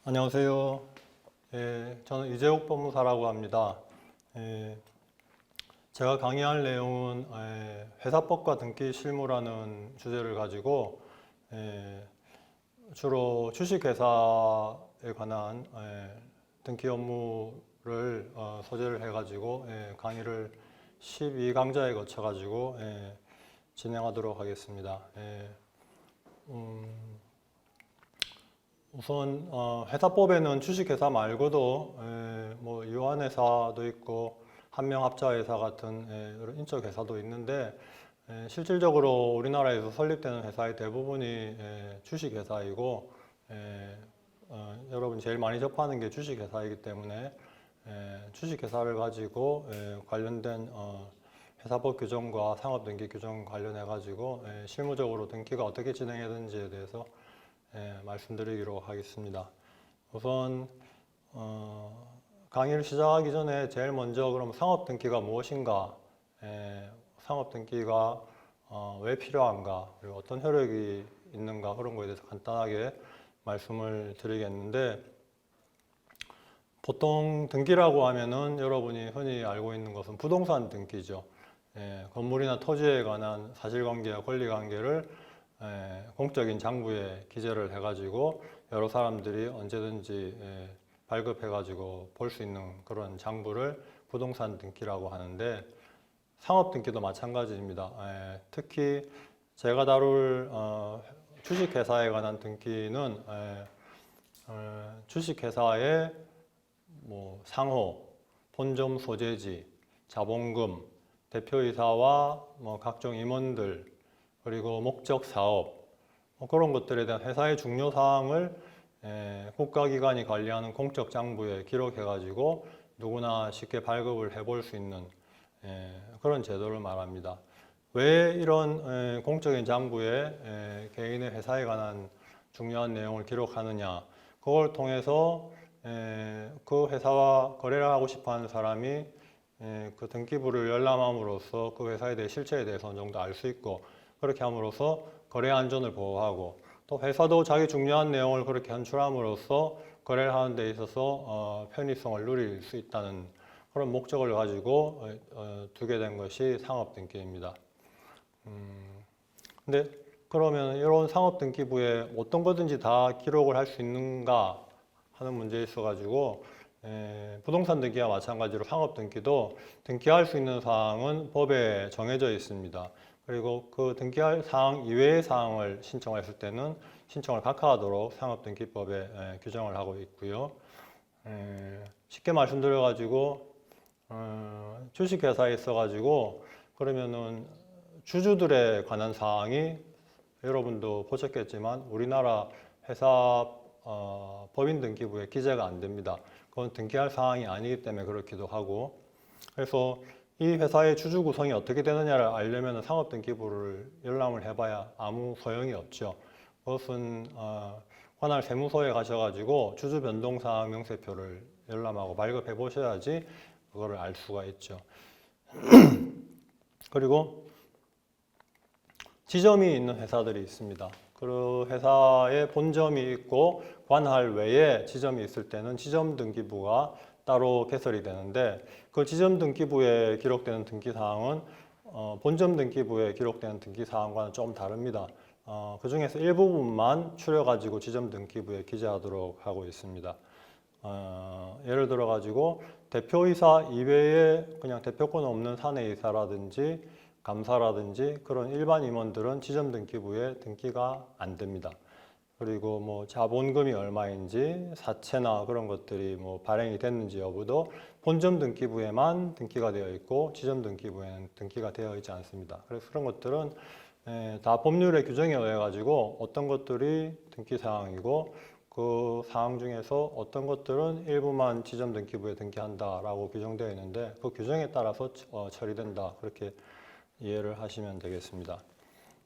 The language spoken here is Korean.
안녕하세요. 저는 이재욱 법무사라고 합니다. 제가 강의할 내용은 회사법과 등기 실무라는 주제를 가지고 주로 주식회사에 관한 등기 업무를 소재를 해가지고 강의를 12강좌에 거쳐가지고 진행하도록 하겠습니다. 우선 회사법에는 주식회사 말고도 뭐 유한회사도 있고 한명합자회사 같은 이런 인적회사도 있는데 실질적으로 우리나라에서 설립되는 회사의 대부분이 주식회사이고 여러분이 제일 많이 접하는 게 주식회사이기 때문에 주식회사를 가지고 관련된 회사법 규정과 상업등기 규정 관련해 가지고 실무적으로 등기가 어떻게 진행해야 되는지에 대해서 말씀드리기로 하겠습니다. 우선 강의를 시작하기 전에 제일 먼저 그럼 상업등기가 무엇인가, 상업등기가 왜 필요한가, 그리고 어떤 효력이 있는가 그런 거에 대해서 간단하게 말씀을 드리겠는데, 보통 등기라고 하면은 여러분이 흔히 알고 있는 것은 부동산 등기죠. 건물이나 토지에 관한 사실관계와 권리관계를 공적인 장부에 기재를 해가지고 여러 사람들이 언제든지 발급해가지고 볼 수 있는 그런 장부를 부동산 등기라고 하는데, 상업 등기도 마찬가지입니다. 특히 제가 다룰 주식회사에 관한 등기는 주식회사의 뭐 상호, 본점 소재지, 자본금, 대표이사와 뭐 각종 임원들, 그리고 목적 사업, 뭐 그런 것들에 대한 회사의 중요 사항을 국가기관이 관리하는 공적 장부에 기록해가지고 누구나 쉽게 발급을 해볼 수 있는 그런 제도를 말합니다. 왜 이런 공적인 장부에 개인의 회사에 관한 중요한 내용을 기록하느냐? 그걸 통해서 그 회사와 거래를 하고 싶어하는 사람이 그 등기부를 열람함으로써 그 회사에 대해 실체에 대해서 어느 정도 알 수 있고, 그렇게 함으로써 거래 안전을 보호하고, 또 회사도 자기 중요한 내용을 그렇게 현출함으로써 거래를 하는 데 있어서 편의성을 누릴 수 있다는 그런 목적을 가지고 두게 된 것이 상업등기입니다. 근데 그러면 이런 상업등기부에 어떤 거든지 다 기록을 할 수 있는가 하는 문제에 있어가지고 부동산 등기와 마찬가지로 상업등기도 등기할 수 있는 사항은 법에 정해져 있습니다. 그리고 그 등기할 사항 이외의 사항을 신청했을 때는 신청을 각하하도록 상업등기법에 규정을 하고 있고요. 쉽게 말씀드려가지고 주식회사에 있어가지고 그러면은 주주들에 관한 사항이 여러분도 보셨겠지만 우리나라 회사 법인등기부에 기재가 안 됩니다. 그건 등기할 사항이 아니기 때문에 그렇기도 하고, 그래서 이 회사의 주주 구성이 어떻게 되느냐를 알려면 상업등기부를 열람을 해봐야 아무 소용이 없죠. 그것은 관할 세무서에 가셔가지고 주주 변동사항 명세표를 열람하고 발급해 보셔야지 그거를 알 수가 있죠. 그리고 지점이 있는 회사들이 있습니다. 그 회사에 본점이 있고 관할 외에 지점이 있을 때는 지점 등기부가 따로 개설이 되는데, 그 지점 등기부에 기록되는 등기사항은 본점 등기부에 기록되는 등기사항과는 좀 다릅니다. 그 중에서 일부분만 추려가지고 지점 등기부에 기재하도록 하고 있습니다. 예를 들어 가지고 대표이사 이외에 그냥 대표권 없는 사내이사라든지 감사라든지 그런 일반 임원들은 지점 등기부에 등기가 안 됩니다. 그리고 뭐 자본금이 얼마인지 사채나 그런 것들이 뭐 발행이 됐는지 여부도 본점 등기부에만 등기가 되어 있고 지점 등기부에는 등기가 되어 있지 않습니다. 그래서 그런 것들은 다 법률의 규정에 의해 가지고 어떤 것들이 등기 사항이고 그 사항 중에서 어떤 것들은 일부만 지점 등기부에 등기한다라고 규정되어 있는데 그 규정에 따라서 처리된다, 그렇게 이해를 하시면 되겠습니다.